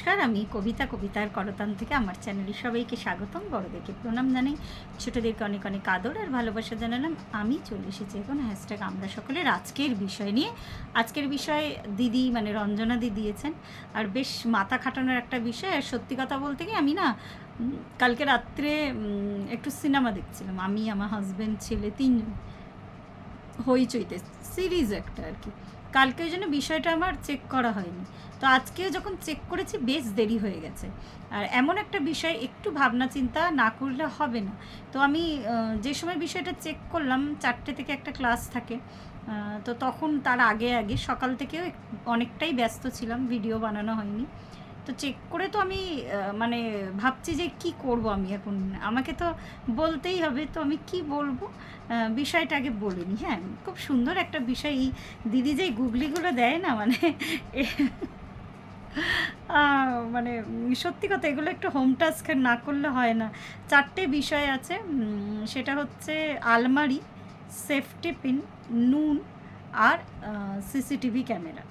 নমস্কার, আমি কবিতা, কবিতার করতান থেকে আমার চ্যানেলে সবাইকে স্বাগতম। বড়দেরকে প্রণাম জানাই, ছোটোদেরকে অনেক অনেক আদর আর ভালোবাসা জানালাম। আমি চলে এসেছি এখন হ্যাশট্যাগ আমরা সকলের আজকের বিষয় নিয়ে। আজকের বিষয় দিদি মানে রঞ্জনা দি দিয়েছেন, আর বেশ মাথা খাটানোর একটা বিষয়। আর সত্যি কথা বলতে কি, আমি না কালকে রাত্রে একটু সিনেমা দেখছিলাম, আমি আমার হাজব্যান্ড ছেলে তিনজন, হইচইতে সিরিজ একটা আর কি। কালকে ওই জন্য বিষয়টা আমার চেক করা হয়নি, তো আজকে যখন চেক করেছি বেশ দেরি হয়ে গেছে। আর এমন একটা বিষয় একটু ভাবনা চিন্তা না করলে হবে না। তো আমি যে সময় বিষয়টা চেক করলাম, 4টে থেকে একটা ক্লাস থাকে, তো তখন তার আগে আগে সকাল থেকেও অনেকটাই ব্যস্ত ছিলাম, ভিডিও বানানো হয়নি। তো চেক করে তো আমি মানে ভাবছি যে কি করব আমি এখন, আমাকে তো বলতেই হবে, তো আমি কি বলবো বিষয়টা আগে বলিনি। হ্যাঁ, খুব সুন্দর একটা বিষয়। এই দিদি যেই গুগলিগুলো দেয় না, মানে মানে সত্যি কথা, এগুলো একটু হোম টাস্ক না করলে হয় না। 4টে বিষয় আছে, সেটা হচ্ছে আলমারি, সেফটি পিন, নুন আর সিসিটিভি ক্যামেরা।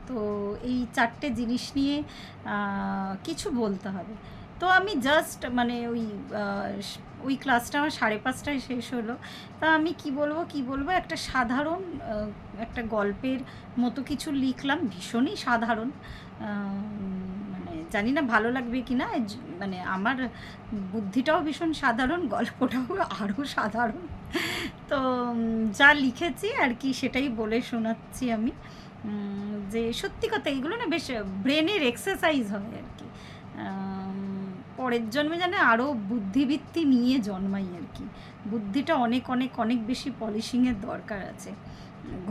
তো এই 4টে জিনিস নিয়ে কিছু বলতে হবে। তো আমি জাস্ট মানে ওই ক্লাসটা আমার 5:30টায় শেষ হলো। তা আমি কি বলবো একটা সাধারণ একটা গল্পের মতো কিছু লিখলাম, ভীষণই সাধারণ। মানে জানি না ভালো লাগবে কি না, মানে আমার বুদ্ধিটাও ভীষণ সাধারণ, গল্পটাও আরও সাধারণ। তো যা লিখেছি আর কি সেটাই বলে শোনাচ্ছি আমি। যে সত্যি কথা, এগুলো না বেশ ব্রেনের এক্সারসাইজ হয় আর কি। পরের জন্মে যেন আরও বুদ্ধিবৃত্তি নিয়ে জন্মাই আর কি। বুদ্ধিটা অনেক অনেক অনেক বেশি পলিশিংয়ের দরকার আছে,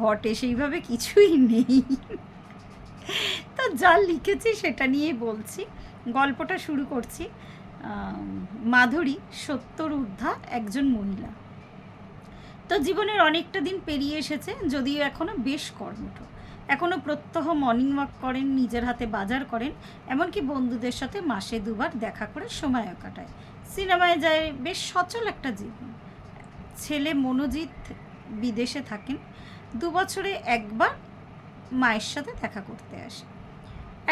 ঘটে সেইভাবে কিছুই নেই। তো যা লিখেছি সেটা নিয়েই বলছি। গল্পটা শুরু করছি। মাধুরী 70 ঊর্ধ্বা একজন মহিলা। তো জীবনের অনেকটা দিন পেরিয়ে এসেছে, যদিও এখনও বেশ কর্মঠ। এখনও প্রত্যহ মর্নিং ওয়াক করেন, নিজের হাতে বাজার করেন, এমনকি বন্ধুদের সাথে মাসে 2বার দেখা করে সময়ও কাটায়, সিনেমায় যায়, বেশ সচল একটা জীবন। ছেলে মনোজিৎ বিদেশে থাকেন, 2 বছরে একবার মায়ের সাথে দেখা করতে আসে।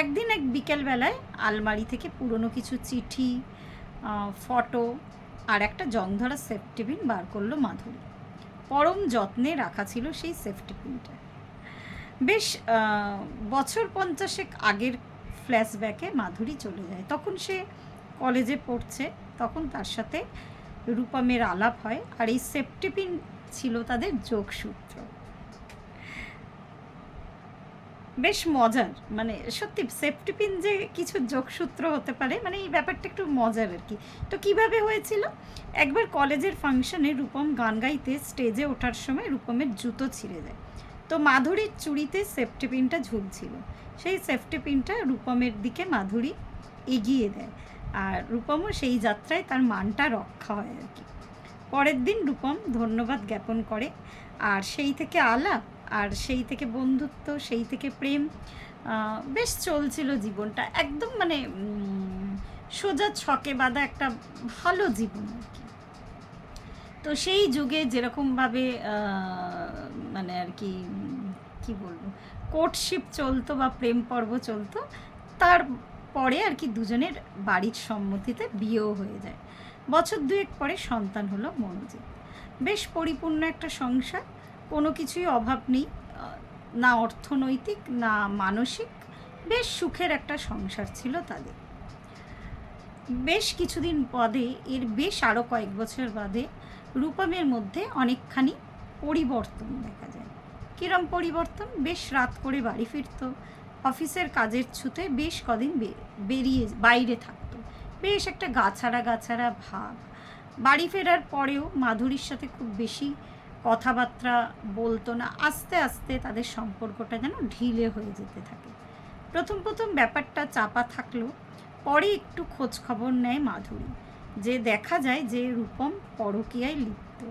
একদিন এক বিকেলবেলায় আলমারি থেকে পুরনো কিছু চিঠি, ফটো আর একটা জংধরা সেফটি পিন বার করলো মাধুরী। পরম যত্নে রাখা ছিল সেই সেফটি পিনটা। বেশ বছর 50 আগের ফ্ল্যাশব্যাকে মাধুরী চলে যায়। তখন সে কলেজে পড়ছে, তখন তার সাথে রূপমের আলাপ হয়, আর এই সেফটি পিন ছিল তাদের যোগসূত্র। বেশ মজার, মানে সত্যি সেফটি পিন যে কিছু যোগসূত্র হতে পারে, মানে এই ব্যাপারটা একটু মজার আর কি। তো কিভাবে হয়েছিল, একবার কলেজের ফাংশনে রূপম গান গাইতে স্টেজে ওঠার সময় রূপমের জুতো ছিঁড়ে যায়। তো মাধুরীর চুড়িতে সেফটি পিনটা ঝুলছিল, সেই সেফটি পিনটা রূপমের দিকে মাধুরী এগিয়ে দেয়, আর রূপমও সেই যাত্রায় তার মানটা রক্ষা হয় আর কি। পরের দিন রূপম ধন্যবাদ জ্ঞাপন করে, আর সেই থেকে আলাপ, আর সেই থেকে বন্ধুত্ব, সেই থেকে প্রেম। বেশ চলছিল জীবনটা, একদম মানে সোজা ছকে বাঁধা একটা ভালো জীবন আর কি। তো সেই যুগে যেরকমভাবে মানে আর কি কী বলবো, কোর্টশিপ চলতো বা প্রেম পর্ব চলতো, তারপরে আর কি দুজনের বাড়ির সম্মতিতে বিয়েও হয়ে যায়। বছর 2 পরে সন্তান হলো মনোজিৎ। বেশ পরিপূর্ণ একটা সংসার, কোনো কিছুই অভাব নেই, না অর্থনৈতিক না মানসিক, বেশ সুখের একটা সংসার ছিল তাদের। বেশ কিছুদিন বাদে, এর বেশ আরও কয়েক বছর বাদে রূপমের মধ্যে অনেকখানি পরিবর্তন দেখা যায়। কিরম পরিবর্তন, বেশ রাত করে বাড়ি ফিরত, অফিসের কাজের ছুতে বেশ কদিন বাইরে থাকতো, বেশ একটা গাছাড়া ভাব। বাড়ি ফেরার পরেও মাধুরীর সাথে খুব বেশি কথাবার্তা বলতো না, আস্তে আস্তে তাদের সম্পর্কটা যেন ঢিলে হয়ে যেতে থাকে। প্রথম ব্যাপারটা চাপা থাকলেও পরে একটু খোঁজ খবর নেয় মাধুরী, যে দেখা যায় যে রূপম পরকীয়ায় লিপ্ত,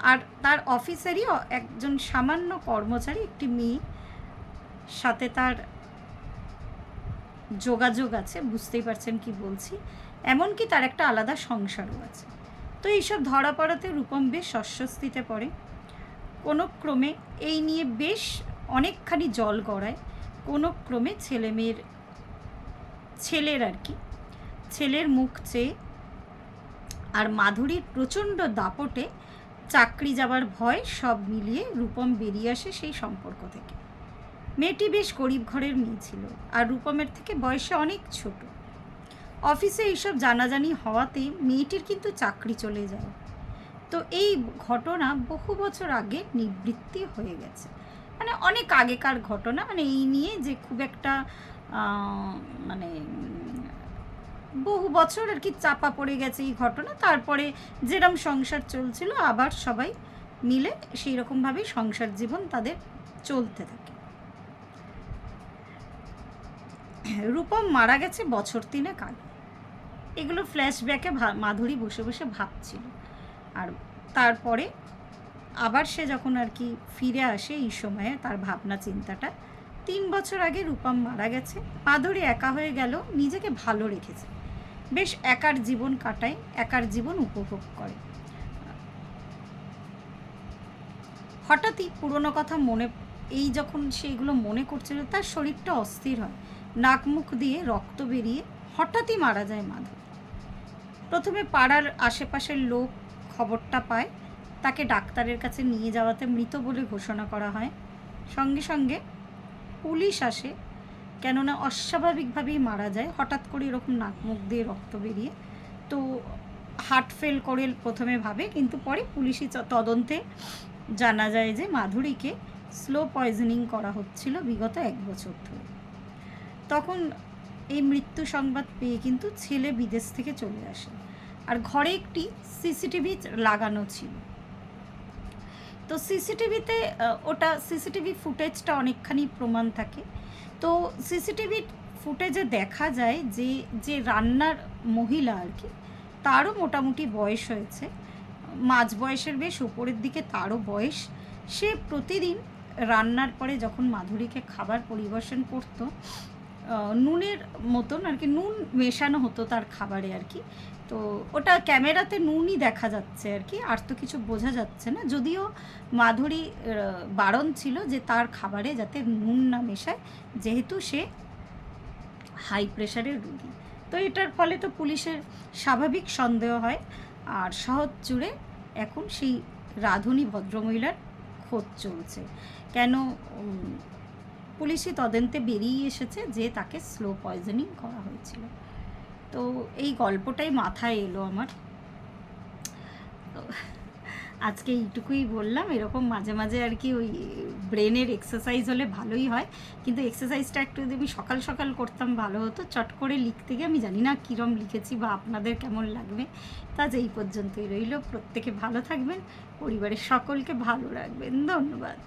আর তার অফিসেরই একজন সামান্য কর্মচারী একটি মেয়ে সাথে তার যোগাযোগ আছে, বুঝতেই পারছেন কি বলছি, এমনকি তার একটা আলাদা সংসারও আছে। তো এইসব ধরা পড়াতে রূপম বেশ অস্বস্তিতে পড়ে। কোনো ক্রমে এই নিয়ে বেশ অনেকখানি জল গড়ায়, কোনো ক্রমে ছেলেমেয়ের ছেলের আর কি, ছেলের মুখ চেয়ে আর মাধুরীর প্রচণ্ড দাপটে চাকরি যাবার ভয় সব মিলিয়ে রূপম বেরিয়ে আসে সেই সম্পর্ক থেকে। মেয়েটি বেশ গরিব ঘরের মেয়ে ছিল আর রূপমের থেকে বয়সে অনেক ছোট। অফিসে এইসব জানাজানি হওয়াতে মেয়েটির কিন্তু চাকরি চলে যায়। তো এই ঘটনা বহু বছর আগে নিবৃত্তি হয়ে গেছে, মানে অনেক আগেকার ঘটনা, মানে এই নিয়ে যে খুব একটা মানে বহু বছর আর কি চাপা পড়ে গেছে এই ঘটনা। তারপরে যেরম সংসার চলছিল আবার সবাই মিলে সেই রকমভাবেই সংসার জীবন তাদের চলতে থাকে। রূপম মারা গেছে বছর 3 আগে। এগুলো ফ্ল্যাশব্যাকে মাধুরী বসে বসে ভাবছিল। আর তারপরে আবার সে যখন আর কি ফিরে আসে এই সময়ে তার ভাবনা চিন্তাটা, 3 বছর আগে রূপম মারা গেছে, মাধুরী একা হয়ে গেল, নিজেকে ভালো রেখেছে, বেশ একার জীবন কাটায়, একার জীবন উপভোগ করে। হঠাৎই পুরনো কথা এই যখন সেইগুলো মনে করছিল তার শরীরটা অস্থির হয়, নাক মুখ দিয়ে রক্ত বেরিয়ে হঠাৎই মারা যায় মাধুরী। প্রথমে পাড়ার আশেপাশের লোক খবরটা পায়, তাকে ডাক্তারের কাছে নিয়ে যাওয়াতে মৃত বলে ঘোষণা করা হয়। সঙ্গে সঙ্গে পুলিশ আসে, কেননা অস্বাভাবিকভাবেই মারা যায়, হঠাৎ করে এরকম নাক মুখ দিয়ে রক্ত বেরিয়ে। তো হার্ট ফেল করে প্রথমে ভাবে, কিন্তু পরে পুলিশি তদন্তে জানা যায় যে মাধুরীকে স্লো পয়জনিং করা হচ্ছিল বিগত 1 বছর ধরে। তখন এই মৃত্যু সংবাদ পেয়ে কিন্তু ছেলে বিদেশ থেকে চলে আসে, আর ঘরে একটি সিসিটিভি লাগানো ছিল। তো সিসিটিভিতে ওটা সিসিটিভি ফুটেজটা অনেকখানি প্রমাণ থাকে। তো সিসিটিভি ফুটেজে দেখা যায় যে যে রান্নার মহিলা আর কি, তারও মোটামুটি বয়স হয়েছে, মাঝ বয়সের বেশ উপরের দিকে তারও বয়স। সে প্রতিদিন রান্নার পরে যখন মাধুরীকে খাবার পরিবেশন করতো, নুনের মতন আর কি নুন মেশানো হতো তার খাবারে আর কি। তো ওটা ক্যামেরাতে নুনই দেখা যাচ্ছে আর কি, আর তো কিছু বোঝা যাচ্ছে না, যদিও মাধুরী বারণ ছিল যে তার খাবারে যাতে নুন না মেশায়, যেহেতু সে হাই প্রেশারের রোগী। তো এটার ফলে তো পুলিশের স্বাভাবিক সন্দেহ হয়, আর শহর জুড়ে এখন সেই রাঁধুনি ভদ্রমহিলার খোঁজ চলছে। কেন পুলিশি তদন্তে বেরিয়ে এসেছে যে তাকে স্লো পয়জনিং করা হয়েছিল। তো এই গল্পটাই মাথায় এলো আমার। তো আজকে এইটুকুই বললাম। এরকম মাঝে মাঝে আর কি ওই ব্রেনের এক্সারসাইজ হলে ভালোই হয়, কিন্তু এক্সারসাইজটা একটু যদি আমি সকাল সকাল করতাম ভালো হতো। চট করে লিখতে গিয়ে আমি জানি না কীরম লিখেছি বা আপনাদের কেমন লাগবে। তা যে এই পর্যন্তই রইল। প্রত্যেকে ভালো থাকবেন, পরিবারের সকলকে ভালো রাখবেন। ধন্যবাদ।